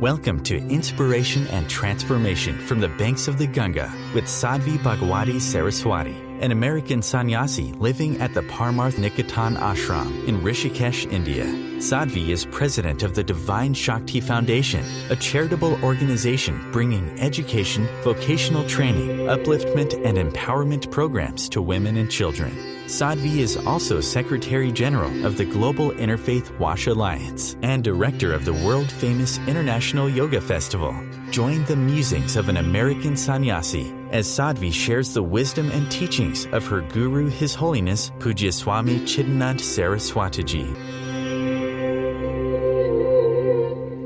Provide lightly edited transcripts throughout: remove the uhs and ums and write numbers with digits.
Welcome to Inspiration and Transformation from the Banks of the Ganga with Sadhvi Bhagawati Saraswati, an American sannyasi living at the Parmarth Niketan ashram in Rishikesh, India. Sadhvi is president of the Divine Shakti Foundation, a charitable organization bringing education, vocational training, upliftment, and empowerment programs to women and children. Sadhvi is also Secretary General of the Global Interfaith Wash Alliance and Director of the world-famous International Yoga Festival. Join the musings of an American sannyasi as Sadhvi shares the wisdom and teachings of her guru, His Holiness Pujya Swami Chidanand Saraswati Ji.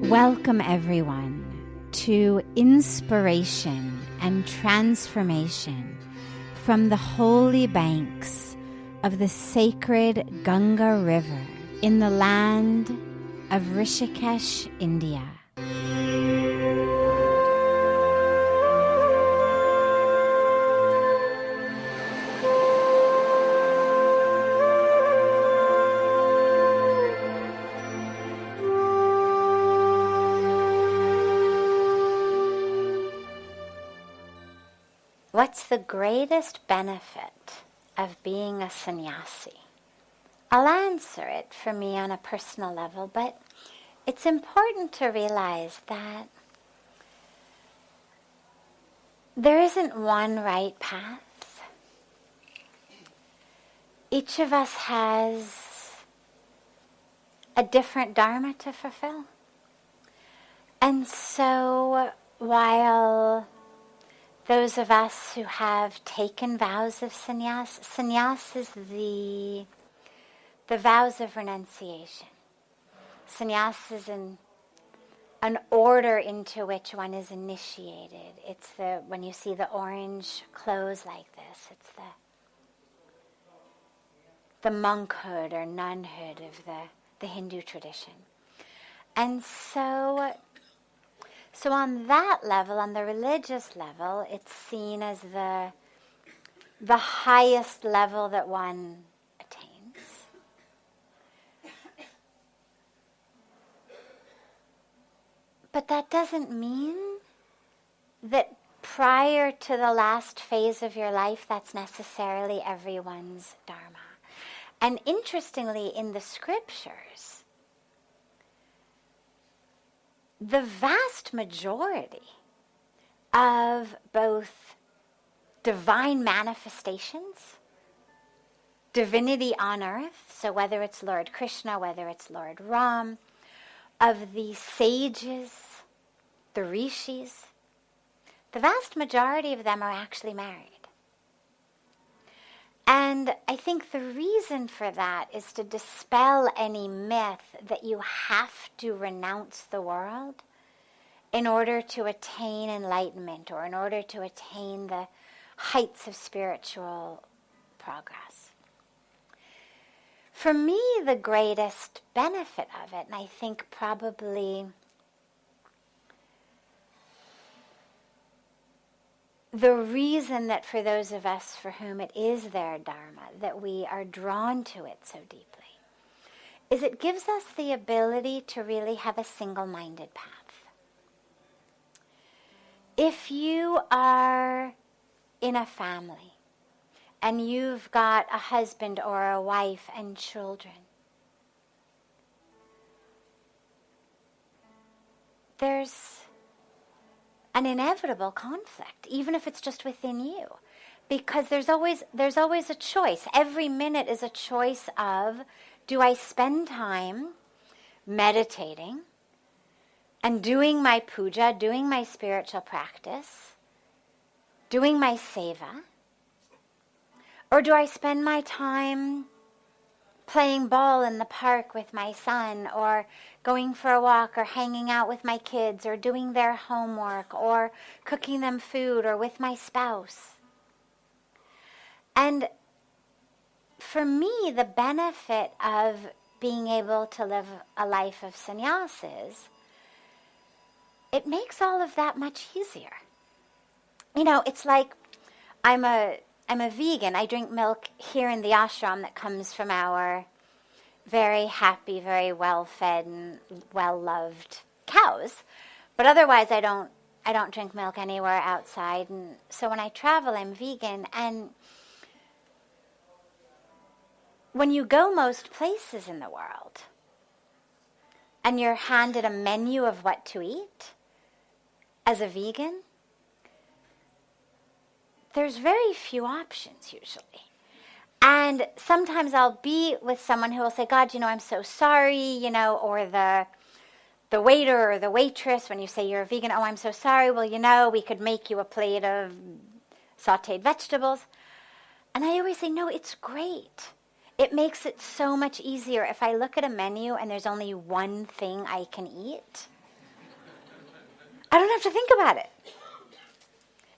Welcome everyone to Inspiration and Transformation from the holy banks of the sacred Ganga River in the land of Rishikesh, India. What's the greatest benefit of being a sannyasi? I'll answer it for me on a personal level, but it's important to realize that there isn't one right path. Each of us has a different dharma to fulfill. And so while those of us who have taken vows of sannyas, sannyas is the vows of renunciation. Sannyas is an order into which one is initiated. It's when you see the orange clothes like this, it's the monkhood or nunhood of the Hindu tradition. And so on that level, on the religious level, it's seen as the highest level that one attains. But that doesn't mean that prior to the last phase of your life, that's necessarily everyone's dharma. And interestingly, in the scriptures, the vast majority of both divine manifestations, divinity on earth, so whether it's Lord Krishna, whether it's Lord Ram, of the sages, the rishis, the vast majority of them are actually married. And I think the reason for that is to dispel any myth that you have to renounce the world in order to attain enlightenment or in order to attain the heights of spiritual progress. For me, the greatest benefit of it, and I think probably the reason that for those of us for whom it is their dharma, that we are drawn to it so deeply, is it gives us the ability to really have a single-minded path. If you are in a family and you've got a husband or a wife and children, there's an inevitable conflict, even if it's just within you, because there's always a choice. Every minute is a choice of, do I spend time meditating and doing my puja, doing my spiritual practice, doing my seva, or do I spend my time playing ball in the park with my son, or going for a walk, or hanging out with my kids, or doing their homework, or cooking them food, or with my spouse. And for me, the benefit of being able to live a life of sannyas is, it makes all of that much easier. You know, it's like I'm a vegan. I drink milk here in the ashram that comes from our very happy, very well-fed and well-loved cows. But otherwise, I don't drink milk anywhere outside. And so when I travel, I'm vegan. And when you go most places in the world and you're handed a menu of what to eat as a vegan, there's very few options usually. And sometimes I'll be with someone who will say, God, I'm so sorry, or the waiter or the waitress, when you say you're a vegan, oh, I'm so sorry, well, we could make you a plate of sauteed vegetables. And I always say, no, it's great. It makes it so much easier if I look at a menu and there's only one thing I can eat. I don't have to think about it.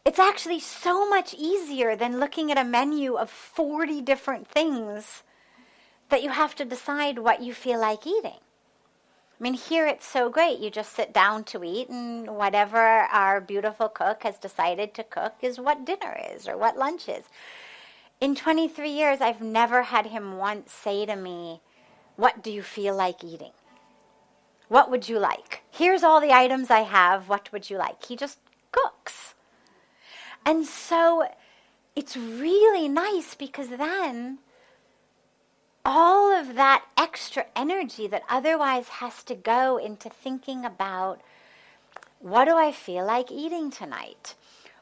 It's actually so much easier than looking at a menu of 40 different things that you have to decide what you feel like eating. I mean, here it's so great. You just sit down to eat, and whatever our beautiful cook has decided to cook is what dinner is or what lunch is. In 23 years, I've never had him once say to me, what do you feel like eating? What would you like? Here's all the items I have. What would you like? He just cooks. And so it's really nice because then all of that extra energy that otherwise has to go into thinking about, what do I feel like eating tonight?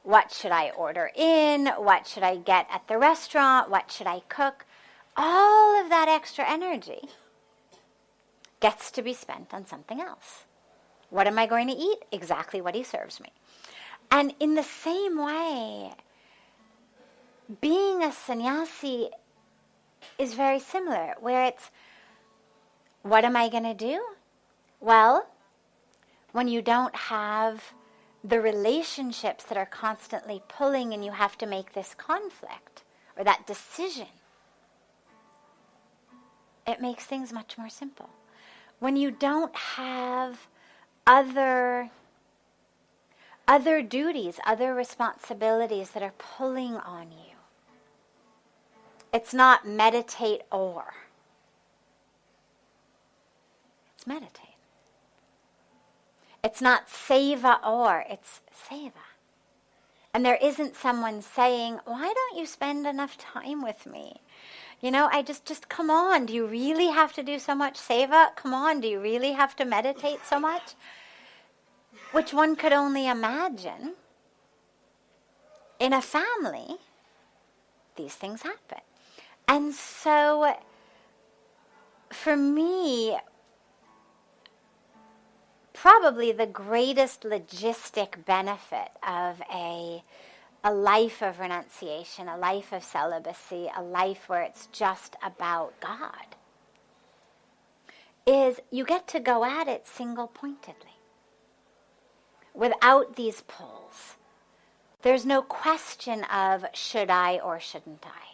What should I order in? What should I get at the restaurant? What should I cook? All of that extra energy gets to be spent on something else. What am I going to eat? Exactly what he serves me. And in the same way, being a sannyasi is very similar, where it's, what am I going to do? Well, when you don't have the relationships that are constantly pulling and you have to make this conflict or that decision, it makes things much more simple. When you don't have other duties, other responsibilities that are pulling on you. It's not meditate or. It's meditate. It's not seva or, it's seva. And there isn't someone saying, why don't you spend enough time with me? I just come on, do you really have to do so much seva? Come on, do you really have to meditate so much? Which one could only imagine in a family, these things happen. And so, for me, probably the greatest logistic benefit of a life of renunciation, a life of celibacy, a life where it's just about God, is you get to go at it single-pointedly, without these pulls. There's no question of should I or shouldn't I.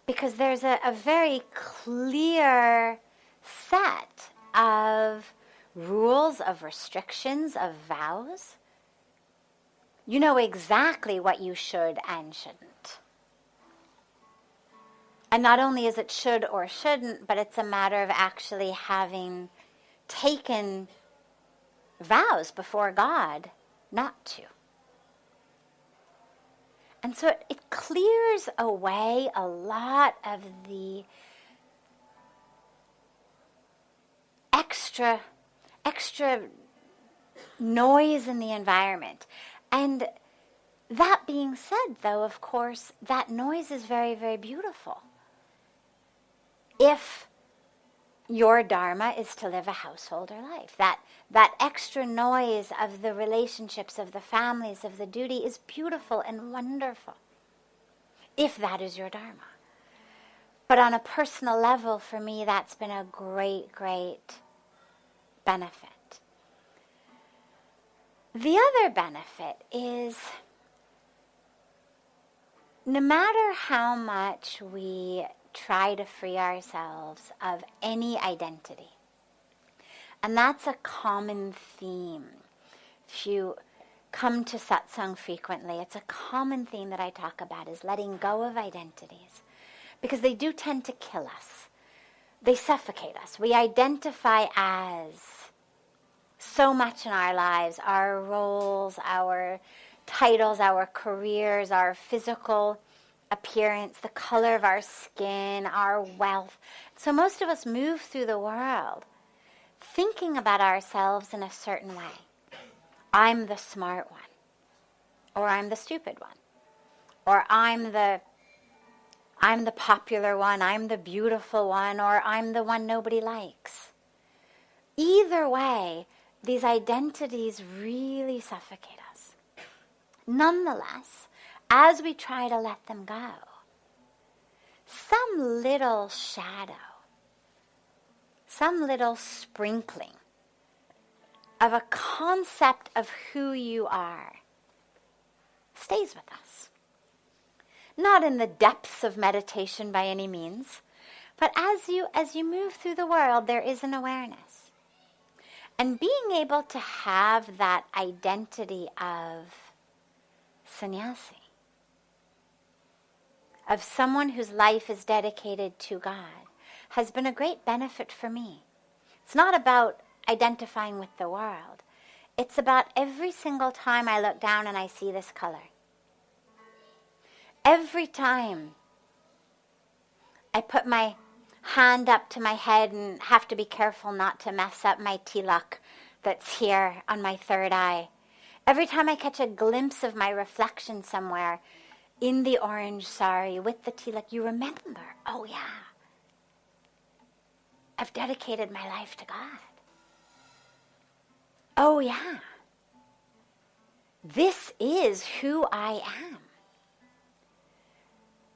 Because there's a very clear set of rules, of restrictions, of vows. You know exactly what you should and shouldn't. And not only is it should or shouldn't, but it's a matter of actually having taken vows before God not to. And so it clears away a lot of the extra noise in the environment. And that being said, though, of course, that noise is very, very beautiful. If your dharma is to live a householder life, that extra noise of the relationships, of the families, of the duty is beautiful and wonderful, if that is your dharma. But on a personal level, for me, that's been a great, great benefit. The other benefit is, no matter how much we try to free ourselves of any identity, and that's a common theme. If you come to satsang frequently, it's a common theme that I talk about, is letting go of identities, because they do tend to kill us. They suffocate us. We identify as so much in our lives, our roles, our titles, our careers, our physical appearance, the color of our skin, our wealth. So most of us move through the world thinking about ourselves in a certain way. I'm the smart one, or I'm the stupid one, or I'm the popular one, I'm the beautiful one, or I'm the one nobody likes. Either way, these identities really suffocate us. Nonetheless, as we try to let them go, some little shadow, some little sprinkling of a concept of who you are stays with us. Not in the depths of meditation by any means, but as you move through the world, there is an awareness. And being able to have that identity of sannyasi, of someone whose life is dedicated to God, has been a great benefit for me. It's not about identifying with the world. It's about every single time I look down and I see this color. Every time I put my hand up to my head and have to be careful not to mess up my tilak that's here on my third eye. Every time I catch a glimpse of my reflection somewhere in the orange sari with the tilak, you remember, oh yeah, I've dedicated my life to God. Oh yeah, this is who I am.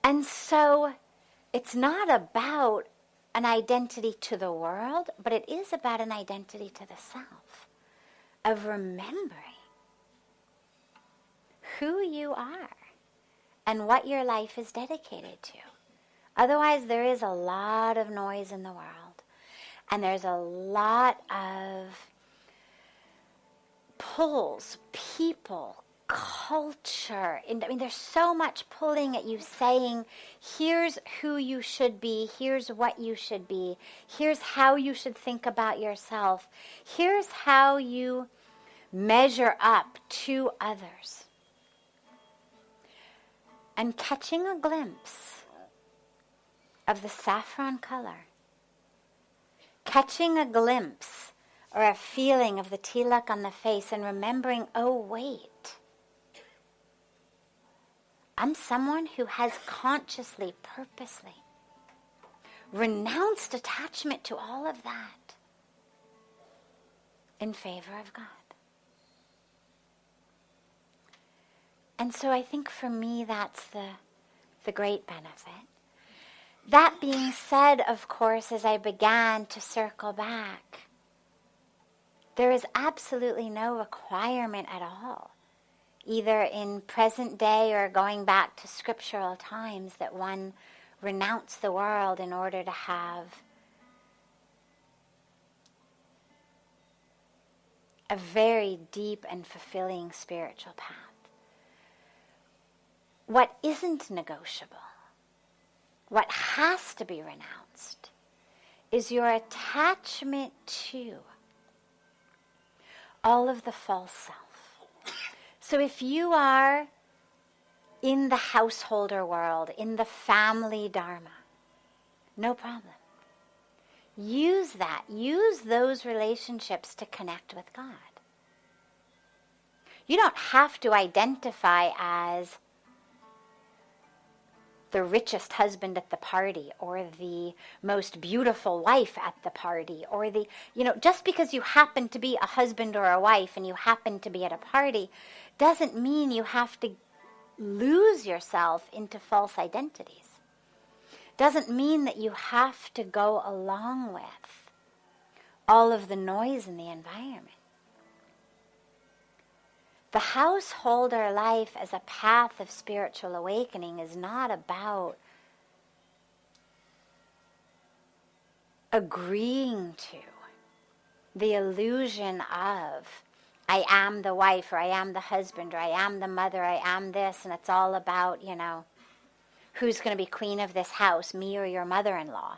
And so it's not about an identity to the world, but it is about an identity to the self, of remembering who you are and what your life is dedicated to. Otherwise, there is a lot of noise in the world, and there's a lot of pulls, people, culture. There's so much pulling at you saying, here's who you should be, here's what you should be, here's how you should think about yourself, here's how you measure up to others. And catching a glimpse of the saffron color, catching a glimpse or a feeling of the tilak on the face and remembering, oh wait, I'm someone who has consciously, purposely renounced attachment to all of that in favor of God. And so I think for me that's the great benefit. That being said, of course, as I began to circle back, there is absolutely no requirement at all, either in present day or going back to scriptural times, that one renounce the world in order to have a very deep and fulfilling spiritual path. What isn't negotiable, what has to be renounced, is your attachment to all of the false self. So if you are in the householder world, in the family dharma, no problem. Use that. Use those relationships to connect with God. You don't have to identify as the richest husband at the party, or the most beautiful wife at the party, or just because you happen to be a husband or a wife and you happen to be at a party doesn't mean you have to lose yourself into false identities. Doesn't mean that you have to go along with all of the noise in the environment. The householder life as a path of spiritual awakening is not about agreeing to the illusion of I am the wife, or I am the husband, or I am the mother, I am this, and it's all about, who's going to be queen of this house, me or your mother-in-law,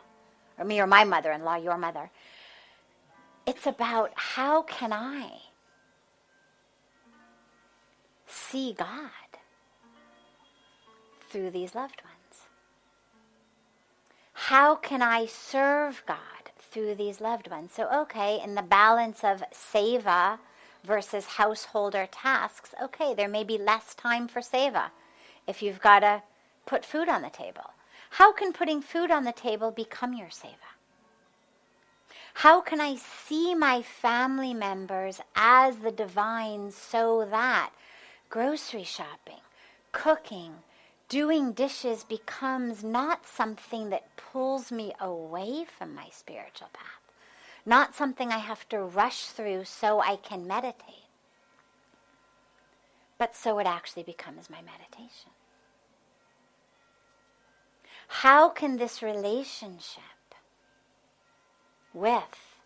or me or my mother-in-law, your mother. It's about how can I see God through these loved ones? How can I serve God through these loved ones? So, okay, in the balance of seva versus householder tasks, okay, there may be less time for seva if you've got to put food on the table. How can putting food on the table become your seva? How can I see my family members as the divine so that grocery shopping, cooking, doing dishes becomes not something that pulls me away from my spiritual path, not something I have to rush through so I can meditate, but so it actually becomes my meditation? How can this relationship with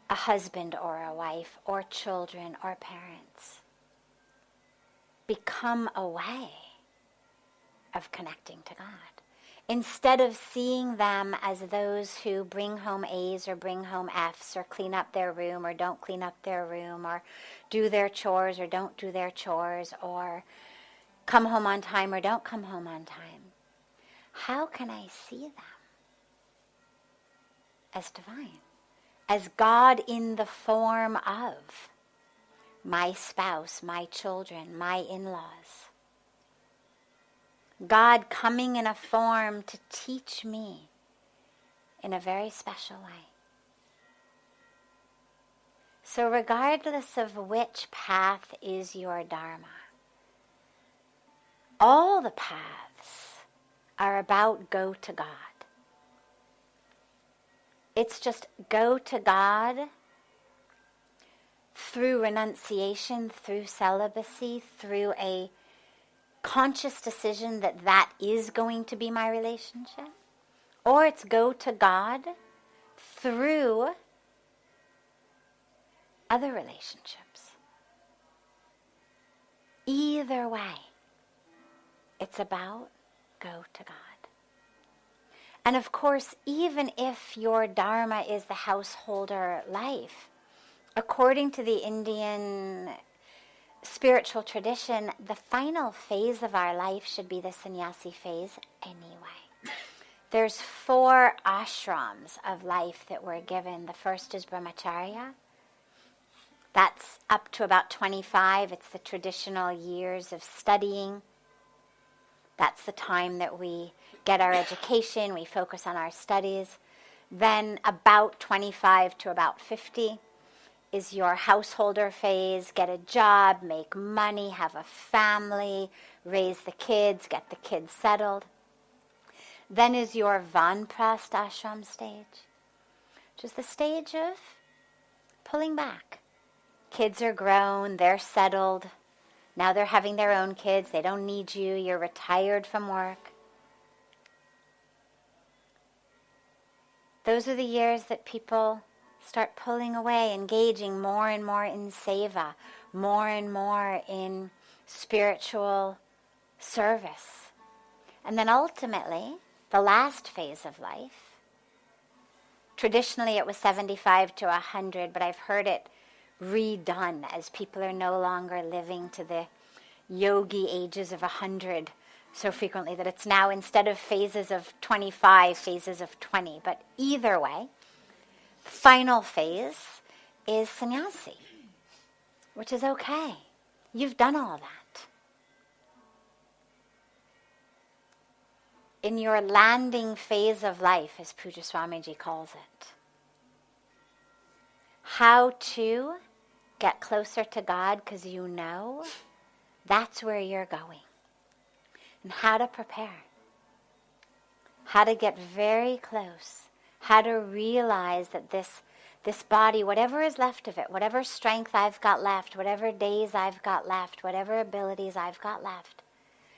a husband or a wife or children or parents become a way of connecting to God? Instead of seeing them as those who bring home A's or bring home F's or clean up their room or don't clean up their room or do their chores or don't do their chores or come home on time or don't come home on time, how can I see them as divine, as God in the form of my spouse, my children, my in-laws? God coming in a form to teach me in a very special way. So regardless of which path is your dharma, all the paths are about go to God. It's just go to God through renunciation, through celibacy, through a conscious decision that that is going to be my relationship. Or it's go to God through other relationships. Either way, it's about go to God. And of course, even if your dharma is the householder life, according to the Indian spiritual tradition, the final phase of our life should be the sannyasi phase anyway. There's 4 ashrams of life that we're given. The first is brahmacharya. That's up to about 25. It's the traditional years of studying. That's the time that we get our education, we focus on our studies. Then about 25 to about 50 is your householder phase. Get a job, make money, have a family, raise the kids, get the kids settled. Then is your vanprastha ashram stage, which is the stage of pulling back. Kids are grown, they're settled. Now they're having their own kids. They don't need you. You're retired from work. Those are the years that people start pulling away, engaging more and more in seva, more and more in spiritual service. And then ultimately, the last phase of life, traditionally it was 75 to 100, but I've heard it redone as people are no longer living to the yogi ages of 100 so frequently that it's now, instead of phases of 25, phases of 20. But either way, the final phase is sannyasi, which is okay. You've done all that. In your landing phase of life, as Pujya Swamiji calls it, how to get closer to God, because you know that's where you're going. And how to prepare. How to get very close. How to realize that this body, whatever is left of it, whatever strength I've got left, whatever days I've got left, whatever abilities I've got left,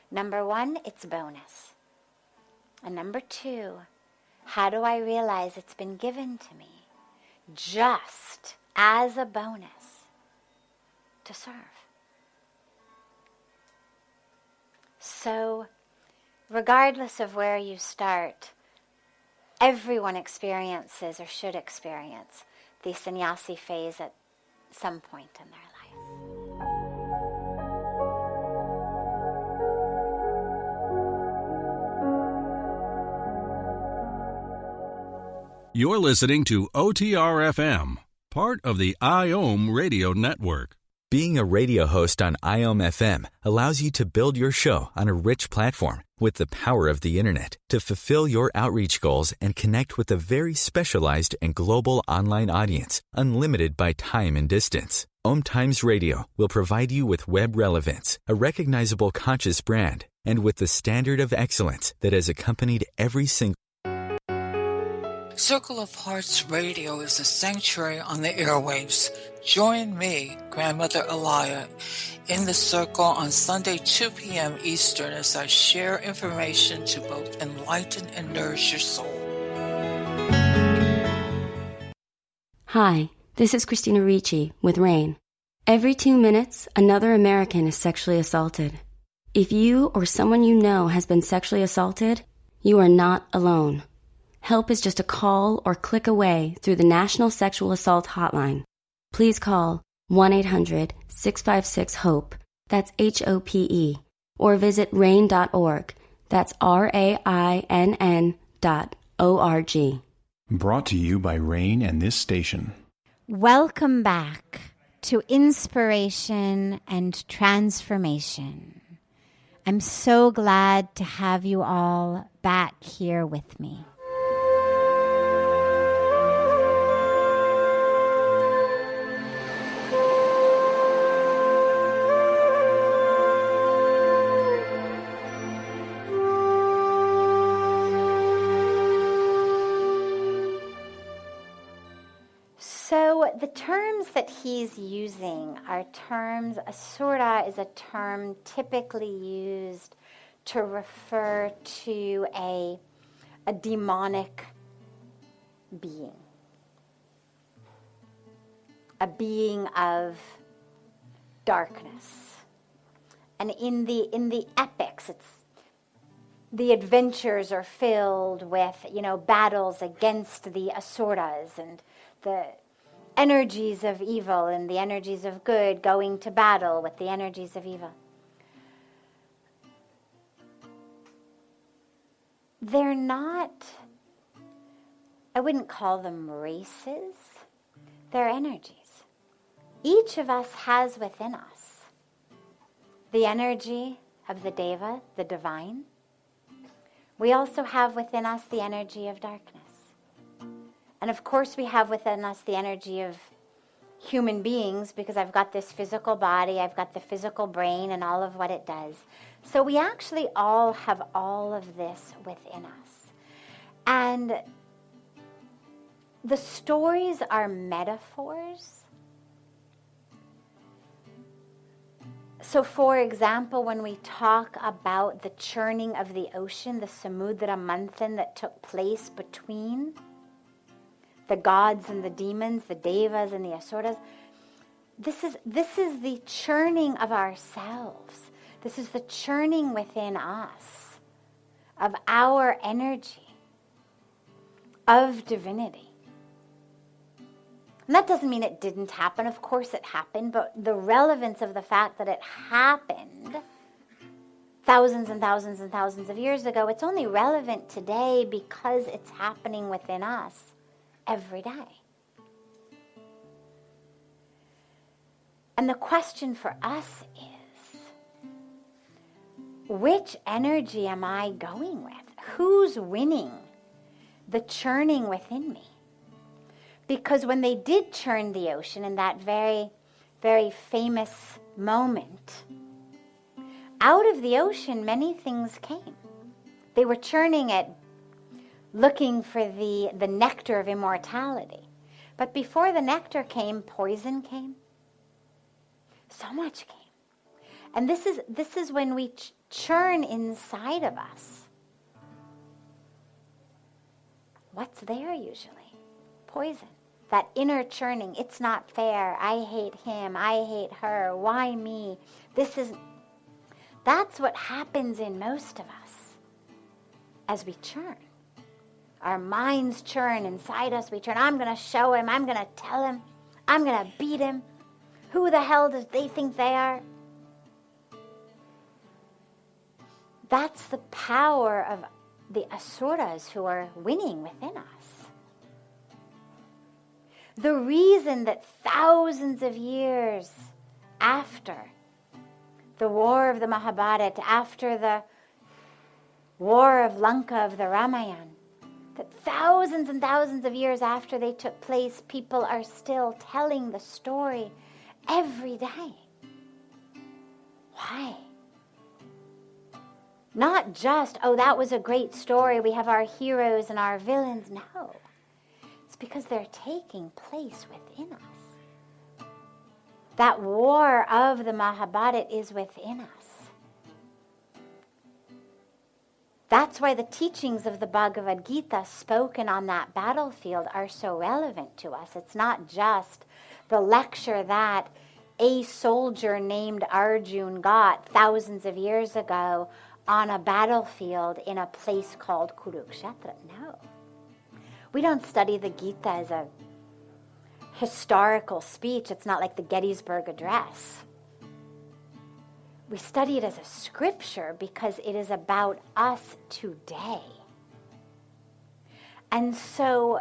number 1, it's bonus. And number 2, how do I realize it's been given to me just as a bonus to serve? So, regardless of where you start, everyone experiences or should experience the sannyasi phase at some point in their life. You're listening to OTR-FM, part of the IOM radio network. Being a radio host on IOM FM allows you to build your show on a rich platform with the power of the internet to fulfill your outreach goals and connect with a very specialized and global online audience, unlimited by time and distance. OMTimes Radio will provide you with web relevance, a recognizable conscious brand, and with the standard of excellence that has accompanied every single Circle of Hearts Radio is a sanctuary on the airwaves. Join me, Grandmother Elia, in the circle on Sunday 2 p.m. Eastern as I share information to both enlighten and nourish your soul. Hi, this is Christina Ricci with RAIN. Every 2 minutes, another American is sexually assaulted. If you or someone you know has been sexually assaulted, you are not alone. Help is just a call or click away through the National Sexual Assault Hotline. Please call 1-800-656-HOPE, that's HOPE, or visit RAIN.org, that's RAINN.org. Brought to you by RAIN and this station. Welcome back to Inspiration and Transformation. I'm so glad to have you all back here with me. So the terms that he's using are terms, asura is a term typically used to refer to a demonic being. A being of darkness. And in the epics, the adventures are filled with, battles against the asuras and the energies of evil and the energies of good going to battle with the energies of evil. They're not, I wouldn't call them races, they're energies. Each of us has within us the energy of the Deva, the divine. We also have within us the energy of darkness. And of course we have within us the energy of human beings because I've got this physical body, I've got the physical brain and all of what it does. So we actually all have all of this within us. And the stories are metaphors. So for example, when we talk about the churning of the ocean, the Samudra Manthan that took place between the gods and the demons, the devas and the asuras, this is the churning of ourselves. This is the churning within us of our energy, of divinity. And that doesn't mean it didn't happen. Of course it happened, but the relevance of the fact that it happened thousands and thousands and thousands of years ago, it's only relevant today because it's happening within us every day. And the question for us is, which energy am I going with? Who's winning the churning within me? Because when they did churn the ocean in that very, very famous moment, out of the ocean many things came. They were churning it, looking for the nectar of immortality. But before the nectar came, poison came. So much came. And this is when we churn inside of us. What's there usually? Poison. That inner churning. It's not fair. I hate him. I hate her. Why me? That's what happens in most of us as we churn. Our minds churn inside us. We turn, I'm going to show him. I'm going to tell him. I'm going to beat him. Who the hell do they think they are? That's the power of the asuras who are winning within us. The reason that thousands of years after the war of the Mahabharata, after the war of Lanka of the Ramayana, that thousands and thousands of years after they took place, people are still telling the story every day. Why? Not just, oh, that was a great story, we have our heroes and our villains. No. It's because they're taking place within us. That war of the Mahabharata is within us. That's why the teachings of the Bhagavad Gita spoken on that battlefield are so relevant to us. It's not just the lecture that a soldier named Arjun got thousands of years ago on a battlefield in a place called Kurukshetra. No. We don't study the Gita as a historical speech. It's not like the Gettysburg Address. We study it as a scripture because it is about us today. And so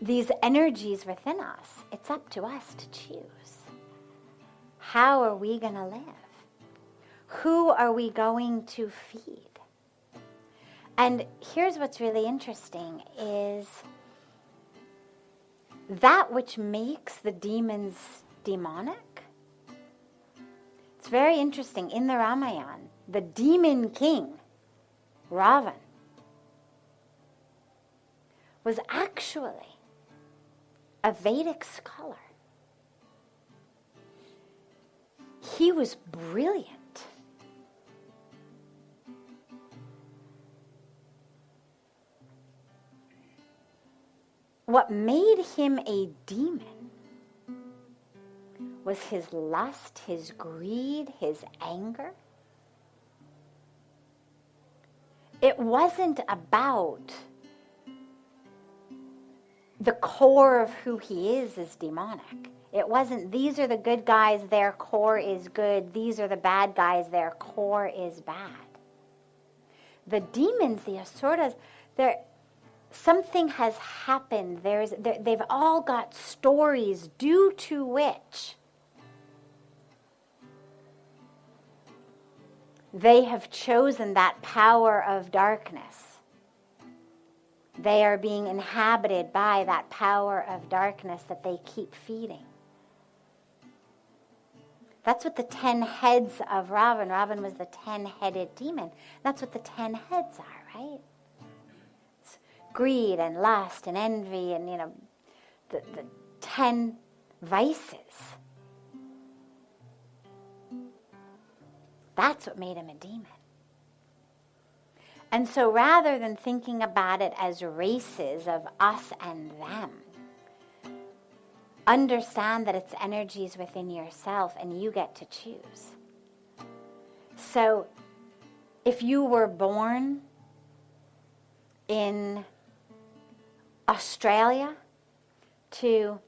these energies within us, it's up to us to choose. How are we going to live? Who are we going to feed? And here's what's really interesting is that which makes the demons demonic. It's very interesting. In the Ramayana, the demon king, Ravan, was actually a Vedic scholar. He was brilliant. What made him a demon was his lust, his greed, his anger. It wasn't about the core of who he is demonic. It wasn't, these are the good guys, their core is good. These are the bad guys, their core is bad. The demons, the asuras, something has happened. They've all got stories due to which they have chosen that power of darkness. They are being inhabited by that power of darkness that they keep feeding. That's what the 10 heads of Ravan was the 10-headed demon. That's what the 10 heads are, right? It's greed and lust and envy and, the 10 vices. That's what made him a demon. And so rather than thinking about it as races of us and them, understand that it's energies within yourself and you get to choose. So if you were born in Australia to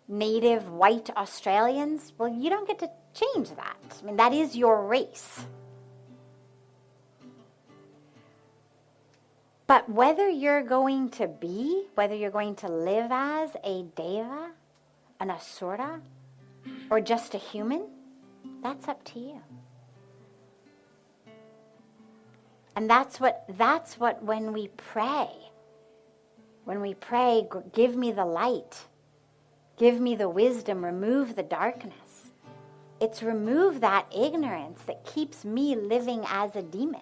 native white Australians, well, you don't get to change that. I mean, that is your race. But whether you're going to live as a deva, an asura, or just a human, that's up to you. And that's what when we pray, give me the light, give me the wisdom, remove the darkness. It's remove that ignorance that keeps me living as a demon.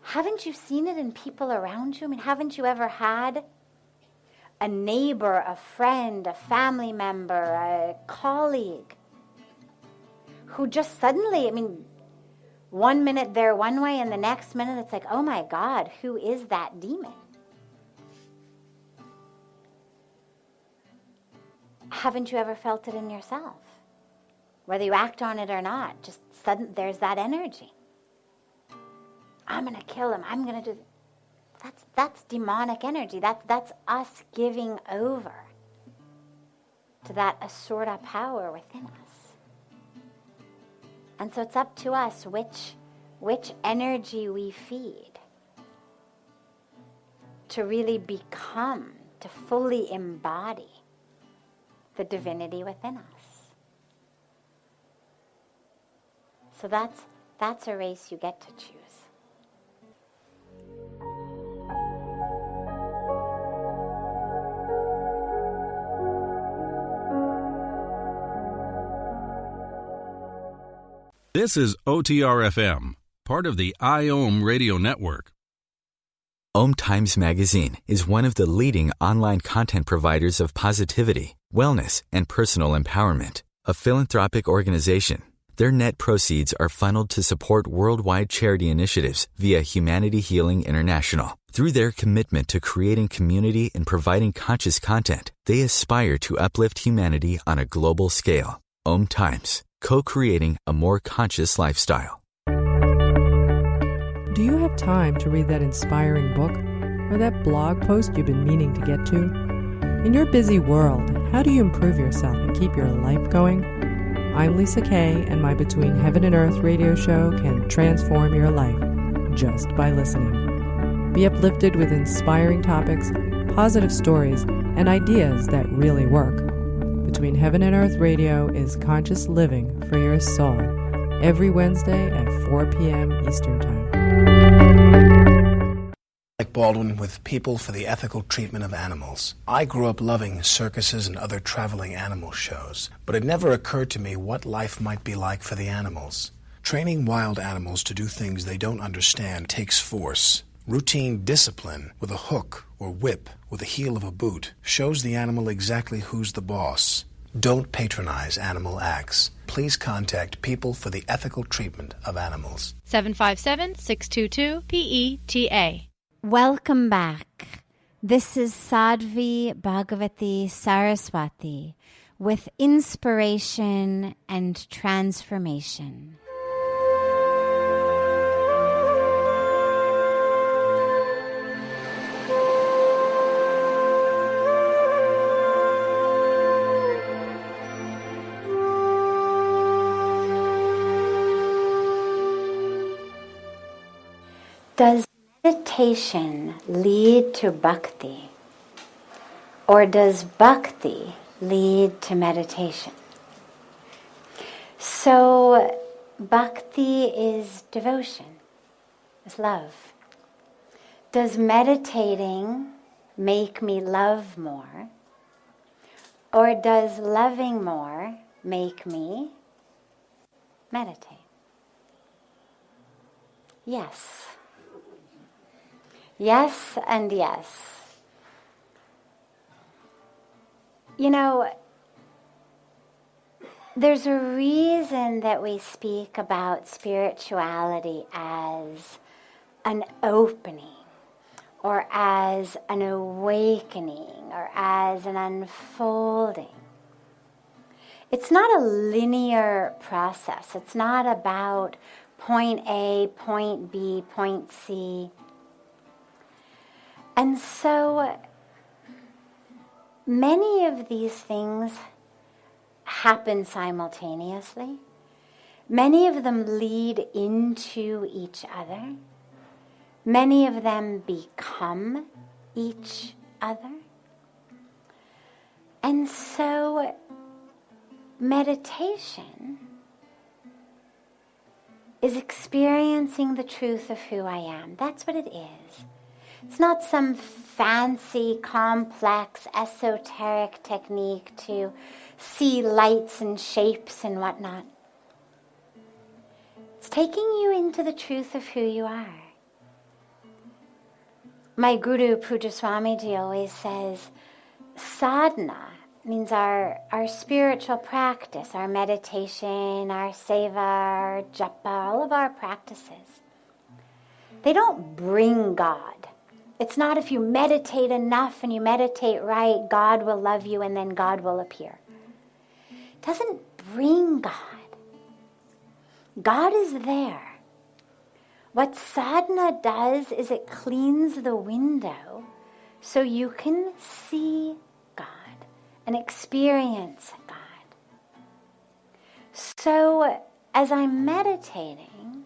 Haven't you seen it in people around you? I mean, haven't you ever had a neighbor, a friend, a family member, a colleague who just suddenly, 1 minute they're one way and the next minute it's like, oh my God, who is that demon? Haven't you ever felt it in yourself? Whether you act on it or not, just sudden, there's that energy. I'm going to kill him. I'm going to do... That's demonic energy. That's us giving over to that asura power within us. And so it's up to us which energy we feed to really become, to fully embody the divinity within us. So that's a race you get to choose. This is OTR-FM, part of the IOM radio network. OMTimes magazine is one of the leading online content providers of positivity, wellness, and personal empowerment. A philanthropic organization, their net proceeds are funneled to support worldwide charity initiatives via Humanity Healing International. Through their commitment to creating community and providing conscious content, they aspire to uplift humanity on a global scale. OMTimes, co-creating a more conscious lifestyle. Do you have time to read that inspiring book or that blog post you've been meaning to get to? In your busy world, how do you improve yourself and keep your life going? I'm Lisa Kay, and my Between Heaven and Earth radio show can transform your life just by listening. Be uplifted with inspiring topics, positive stories, and ideas that really work. Between Heaven and Earth Radio is conscious living for your soul, every Wednesday at 4 p.m. Eastern Time. Like Baldwin with People for the Ethical Treatment of Animals. I grew up loving circuses and other traveling animal shows, but it never occurred to me what life might be like for the animals. Training wild animals to do things they don't understand takes force. Routine discipline with a hook or whip with the heel of a boot shows the animal exactly who's the boss. Don't patronize animal acts. Please contact People for the Ethical Treatment of Animals. 757-622-PETA. Welcome back. This is Sadhvi Bhagawati Saraswati with Inspiration and Transformation. Does meditation lead to bhakti, or does bhakti lead to meditation? So bhakti is devotion, is love. Does meditating make me love more, or does loving more make me meditate? Yes. Yes and yes. You know, there's a reason that we speak about spirituality as an opening, or as an awakening, or as an unfolding. It's not a linear process. It's not about point A, point B, point C. And so many of these things happen simultaneously. Many of them lead into each other. Many of them become each other. And so meditation is experiencing the truth of who I am. That's what it is. It's not some fancy, complex, esoteric technique to see lights and shapes and whatnot. It's taking you into the truth of who you are. My guru, Pujya Swamiji, always says, sadhana means our spiritual practice, our meditation, our seva, our japa, all of our practices. They don't bring God. It's not if you meditate enough and you meditate right, God will love you and then God will appear. It doesn't bring God. God is there. What sadhana does is it cleans the window so you can see God and experience God. So as I'm meditating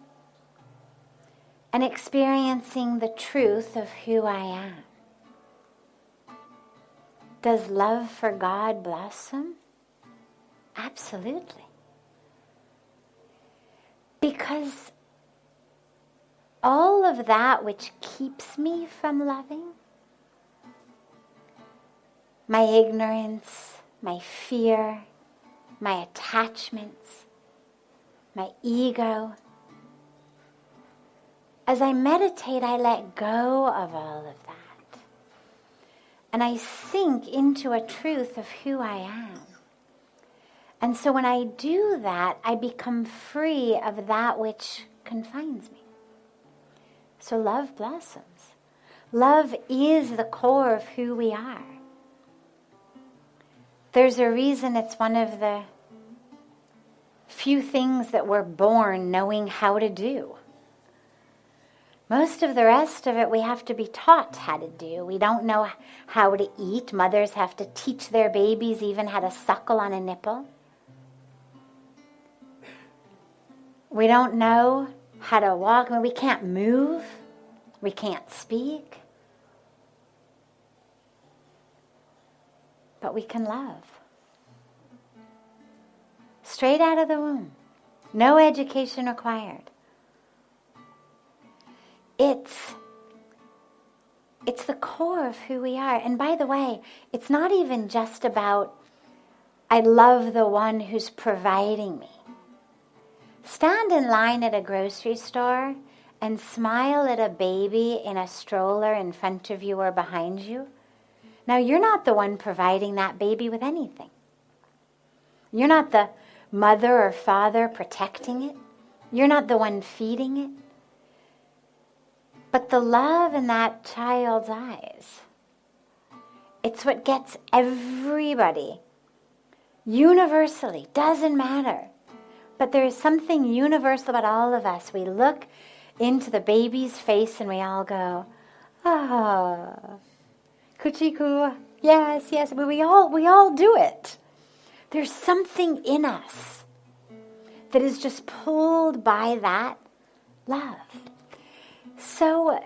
and experiencing the truth of who I am, does love for God blossom? Absolutely. Because all of that which keeps me from loving, my ignorance, my fear, my attachments, my ego, as I meditate, I let go of all of that. And I sink into a truth of who I am. And so when I do that, I become free of that which confines me. So love blossoms. Love is the core of who we are. There's a reason it's one of the few things that we're born knowing how to do. Most of the rest of it we have to be taught how to do. We don't know how to eat. Mothers have to teach their babies even how to suckle on a nipple. We don't know how to walk. I mean, we can't move. We can't speak. But we can love. Straight out of the womb. No education required. It's the core of who we are. And by the way, it's not even just about, I love the one who's providing me. Stand in line at a grocery store and smile at a baby in a stroller in front of you or behind you. Now, you're not the one providing that baby with anything. You're not the mother or father protecting it. You're not the one feeding it. But the love in that child's eyes, it's what gets everybody, universally, doesn't matter. But there is something universal about all of us. We look into the baby's face and we all go, ah, kuchiku, yes, yes. We all do it. There's something in us that is just pulled by that love. So,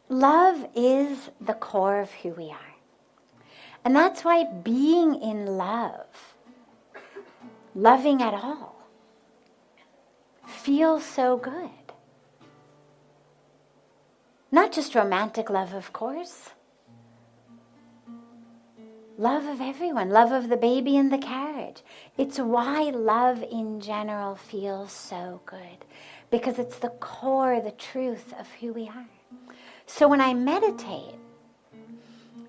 love is the core of who we are. And that's why being in love, loving at all, feels so good. Not just romantic love, of course. Love of everyone, love of the baby in the carriage. It's why love in general feels so good. Because it's the core, the truth of who we are. So when I meditate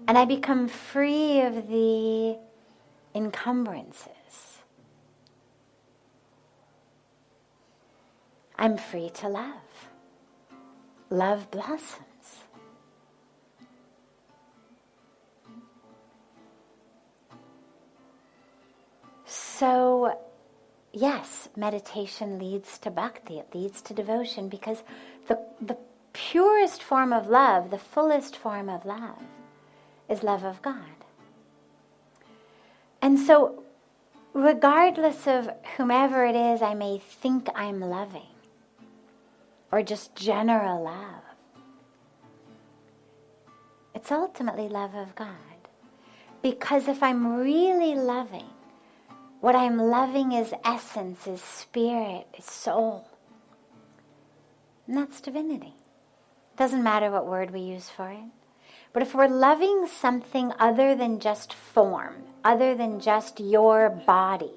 and I become free of the encumbrances, I'm free to love. Love blossoms. So, yes, meditation leads to bhakti, it leads to devotion, because the purest form of love, the fullest form of love, is love of God. And so, regardless of whomever it is I may think I'm loving, or just general love, it's ultimately love of God. Because if I'm really loving, what I'm loving is essence, is spirit, is soul. And that's divinity. Doesn't matter what word we use for it. But if we're loving something other than just form, other than just your body,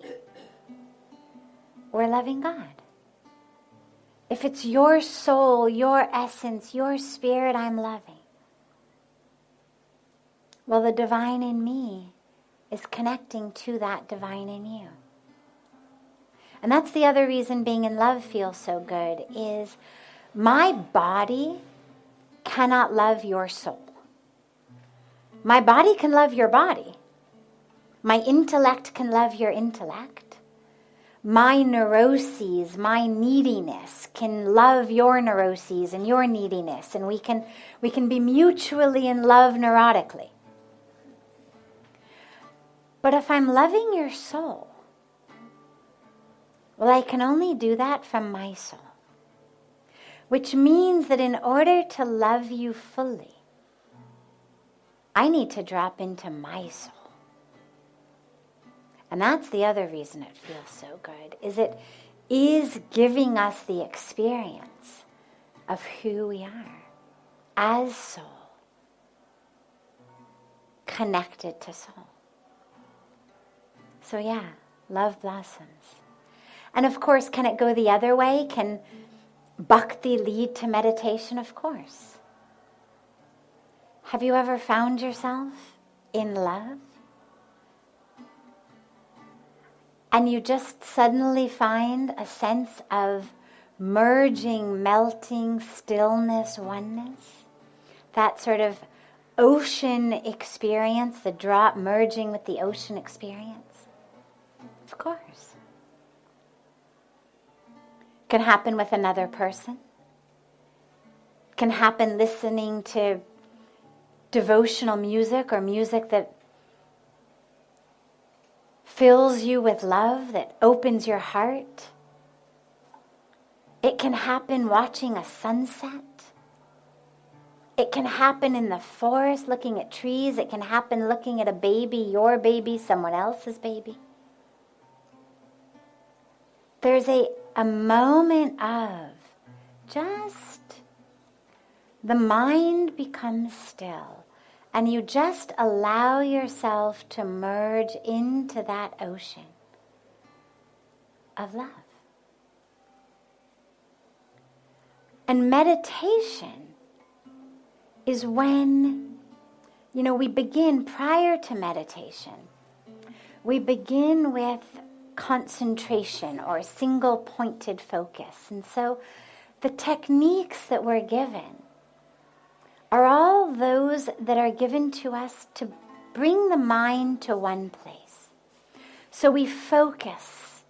we're loving God. If it's your soul, your essence, your spirit I'm loving, well, the divine in me is connecting to that divine in you. And that's the other reason being in love feels so good, is my body cannot love your soul. My body can love your body. My intellect can love your intellect. my neuroses, my neediness can love your neuroses and your neediness, and we can be mutually in love neurotically. But if I'm loving your soul, well, I can only do that from my soul. Which means that in order to love you fully, I need to drop into my soul. And that's the other reason it feels so good, is it is giving us the experience of who we are as soul, connected to soul. So yeah, love blossoms. And of course, can it go the other way? Can Bhakti lead to meditation? Of course. Have you ever found yourself in love? And you just suddenly find a sense of merging, melting, stillness, oneness? That sort of ocean experience, the drop merging with the ocean experience? Of course. Can happen with another person. Can happen listening to devotional music or music that fills you with love, that opens your heart. It can happen watching a sunset. It can happen in the forest looking at trees. It can happen looking at a baby, your baby, someone else's baby. There's a moment of just the mind becomes still, and you just allow yourself to merge into that ocean of love. And meditation is when, we begin prior to meditation. We begin with concentration or single-pointed focus. And so the techniques that we're given are all those that are given to us to bring the mind to one place. So we focus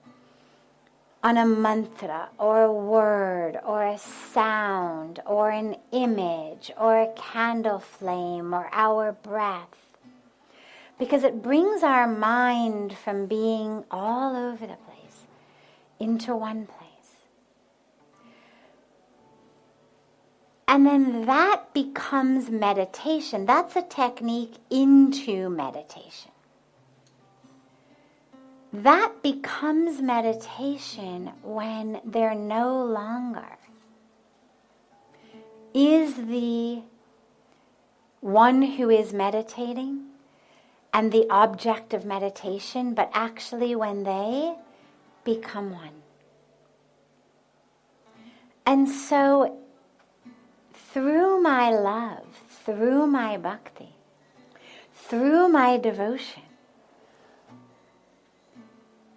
on a mantra or a word or a sound or an image or a candle flame or our breath, because it brings our mind from being all over the place into one place. And then that becomes meditation. That's a technique into meditation. That becomes meditation when there no longer is the one who is meditating and the object of meditation, but actually when they become one. And so through my love, through my bhakti, through my devotion,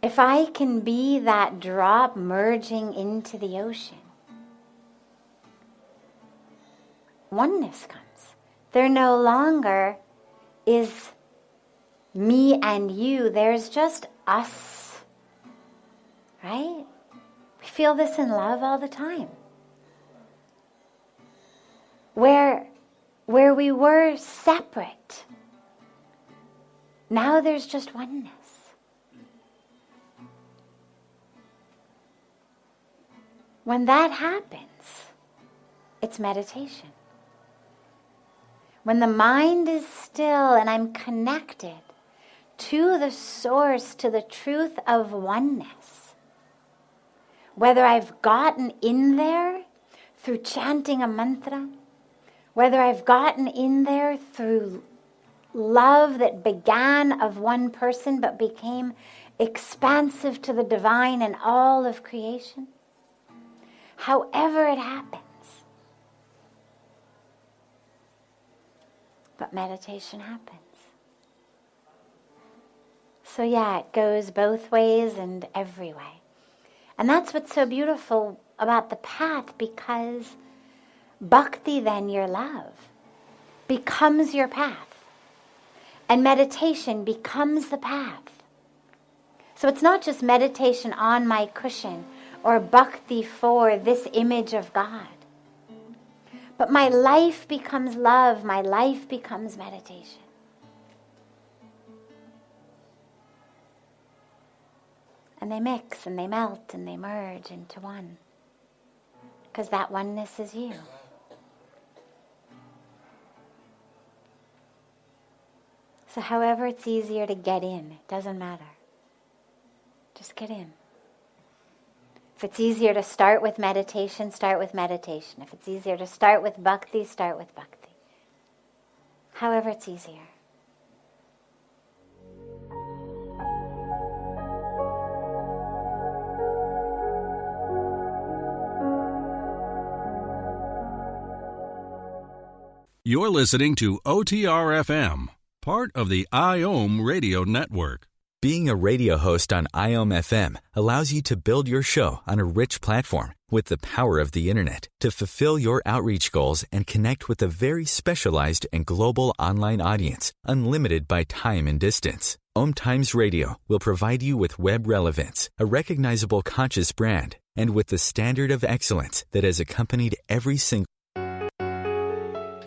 if I can be that drop merging into the ocean, oneness comes. There no longer is me and you. There's just us. Right? We feel this in love all the time. Where we were separate, now there's just oneness. When that happens, it's meditation. When the mind is still and I'm connected to the source, to the truth of oneness, whether I've gotten in there through chanting a mantra, whether I've gotten in there through love that began of one person but became expansive to the divine and all of creation, however it happens. But meditation happens. So yeah, it goes both ways and every way. And that's what's so beautiful about the path, because bhakti, then your love, becomes your path. And meditation becomes the path. So it's not just meditation on my cushion or bhakti for this image of God. But my life becomes love. My life becomes meditation. And they mix and they melt and they merge into one. Because that oneness is you. So however it's easier to get in, it doesn't matter. Just get in. If it's easier to start with meditation, start with meditation. If it's easier to start with bhakti, start with bhakti. However it's easier. You're listening to OTR-FM, part of the IOM radio network. Being a radio host on IOM FM allows you to build your show on a rich platform with the power of the internet to fulfill your outreach goals and connect with a very specialized and global online audience, unlimited by time and distance. OMTimes Radio will provide you with web relevance, a recognizable conscious brand, and with the standard of excellence that has accompanied every single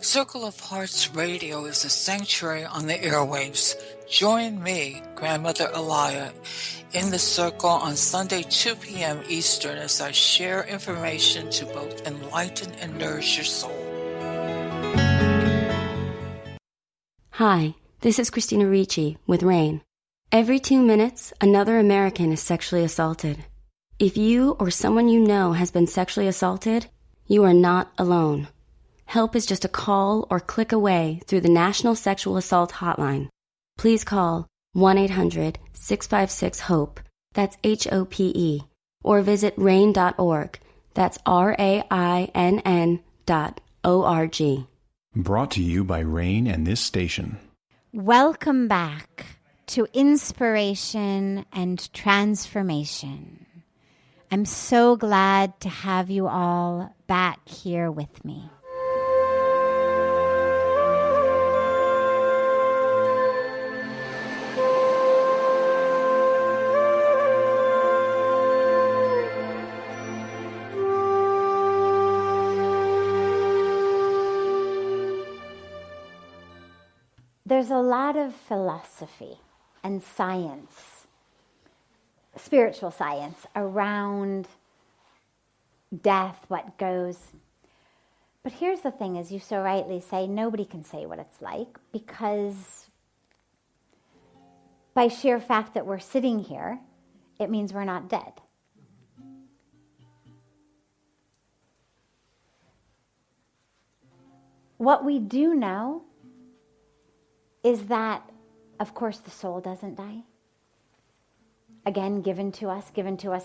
Circle of Hearts Radio is a sanctuary on the airwaves. Join me, Grandmother Alaya, in the circle on Sunday 2 p.m. Eastern as I share information to both enlighten and nourish your soul. Hi, this is Christina Ricci with RAIN. Every 2 minutes, another American is sexually assaulted. If you or someone you know has been sexually assaulted, you are not alone. Help is just a call or click away through the National Sexual Assault Hotline. Please call 1-800-656-HOPE, that's HOPE, or visit rain.org, that's RAINN.org. Brought to you by Rain and this station. Welcome back to Inspiration and Transformation. I'm so glad to have you all back here with me. There's a lot of philosophy and science, spiritual science, around death, what goes. But here's the thing, as you so rightly say, nobody can say what it's like, because by sheer fact that we're sitting here, it means we're not dead. What we do know is that, of course, the soul doesn't die. Again, given to us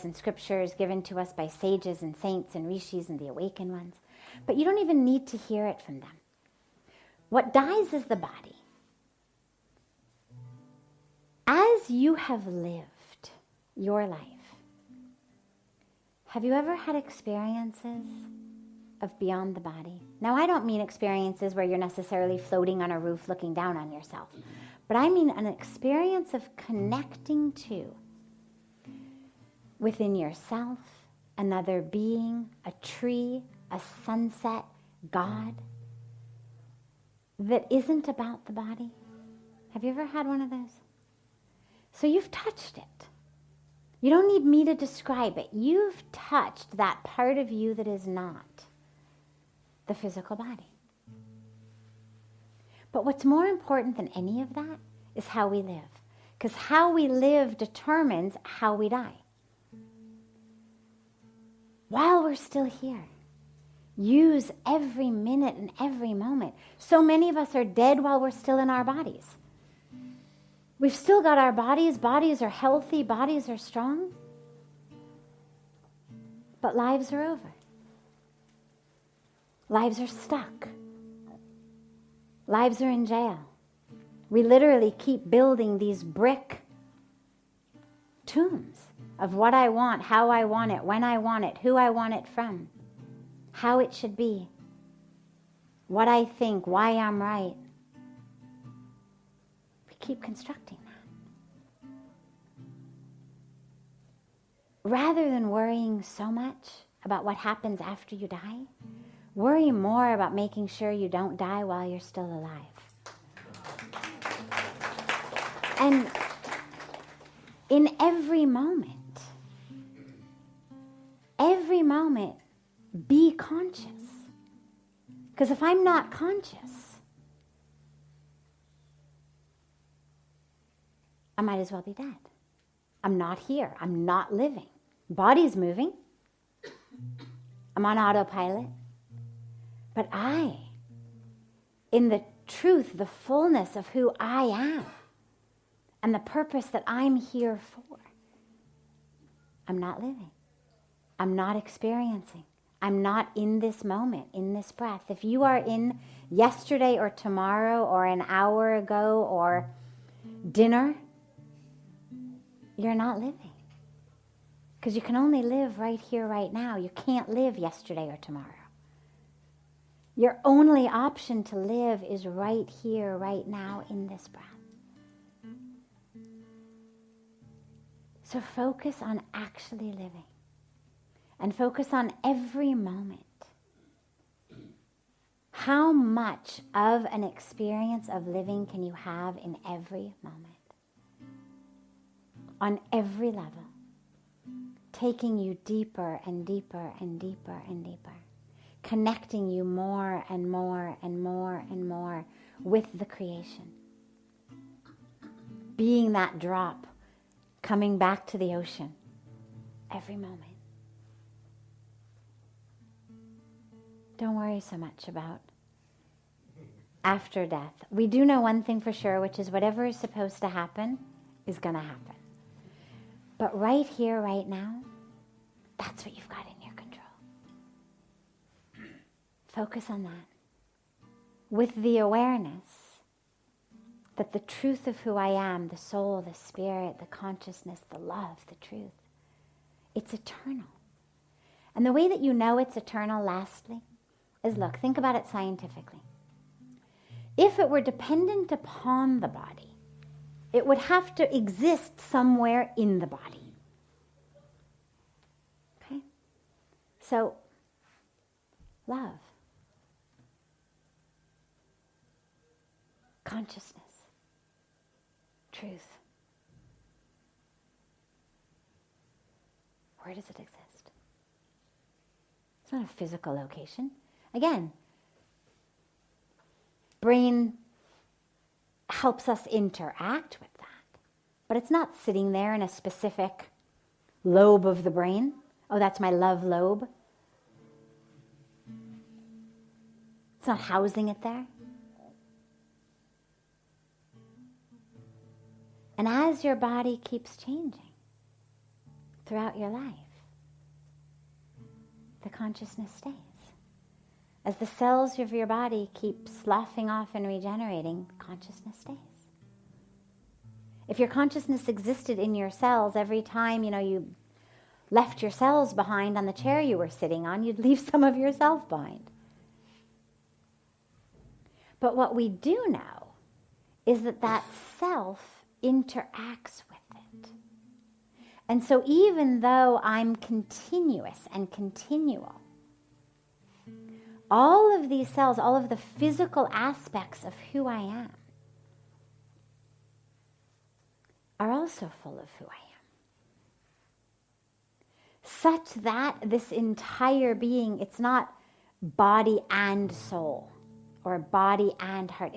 in scriptures, given to us by sages and saints and rishis and the awakened ones. But you don't even need to hear it from them. What dies is the body. As you have lived your life, have you ever had experiences of beyond the body? Now, I don't mean experiences where you're necessarily floating on a roof looking down on yourself, but I mean an experience of connecting to, within yourself, another being, a tree, a sunset, God, that isn't about the body. Have you ever had one of those? So you've touched it. You don't need me to describe it. You've touched that part of you that is not the physical body. But what's more important than any of that is how we live. Because how we live determines how we die. While we're still here, use every minute and every moment. So many of us are dead while we're still in our bodies. We've still got our bodies. Bodies are healthy. Bodies are strong. But lives are over. Lives are stuck. Lives are in jail. We literally keep building these brick tombs of what I want, how I want it, when I want it, who I want it from, how it should be, what I think, why I'm right. We keep constructing that. rather than worrying so much about what happens after you die, worry more about making sure you don't die while you're still alive. And in every moment, be conscious. Because if I'm not conscious, I might as well be dead. I'm not here. I'm not living. Body's moving. I'm on autopilot. But I, in the truth, the fullness of who I am, and the purpose that I'm here for, I'm not living. I'm not experiencing. I'm not in this moment, in this breath. If you are in yesterday or tomorrow or an hour ago or dinner, you're not living. Because you can only live right here, right now. You can't live yesterday or tomorrow. Your only option to live is right here, right now, in this breath. So focus on actually living. And focus on every moment. How much of an experience of living can you have in every moment? On every level. Taking you deeper and deeper and deeper and deeper. Connecting you more and more and more and more with the creation. Being that drop coming back to the ocean every moment. Don't worry so much about after death. We do know one thing for sure, which is whatever is supposed to happen is going to happen. But right here, right now, that's what you've got in your control. Focus on that. With the awareness that the truth of who I am, the soul, the spirit, the consciousness, the love, the truth, it's eternal. And the way that you know it's eternal, lastly, is look, think about it scientifically. If it were dependent upon the body, it would have to exist somewhere in the body. Okay? So, love, consciousness, truth. Where does it exist? It's not a physical location. Again, brain helps us interact with that, but it's not sitting there in a specific lobe of the brain. Oh, that's my love lobe. It's not housing it there. And as your body keeps changing throughout your life, the consciousness stays. As the cells of your body keep sloughing off and regenerating, consciousness stays. If your consciousness existed in your cells every time, you left your cells behind on the chair you were sitting on, you'd leave some of yourself behind. But what we do know is that self interacts with it. And so even though I'm continuous and continual, all of these cells, all of the physical aspects of who I am, are also full of who I am. Such that this entire being, it's not body and soul, or body and heart.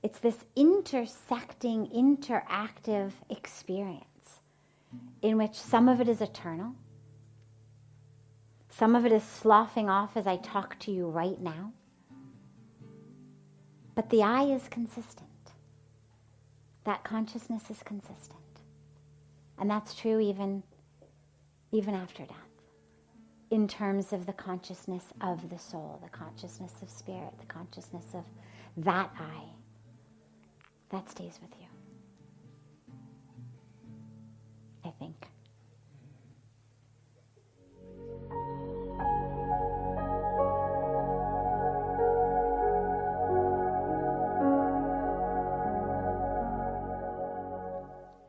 It's this intersecting, interactive experience in which some of it is eternal, some of it is sloughing off as I talk to you right now. But the I is consistent. That consciousness is consistent. And that's true even after death. In terms of the consciousness of the soul, the consciousness of spirit, the consciousness of that I. That stays with you. I think.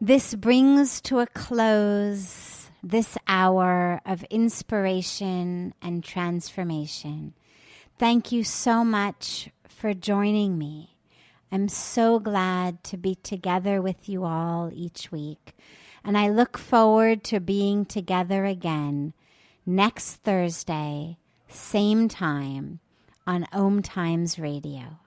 This brings to a close this hour of inspiration and transformation. Thank you so much for joining me. I'm so glad to be together with you all each week, and I look forward to being together again next Thursday, same time, on OMTimes Radio.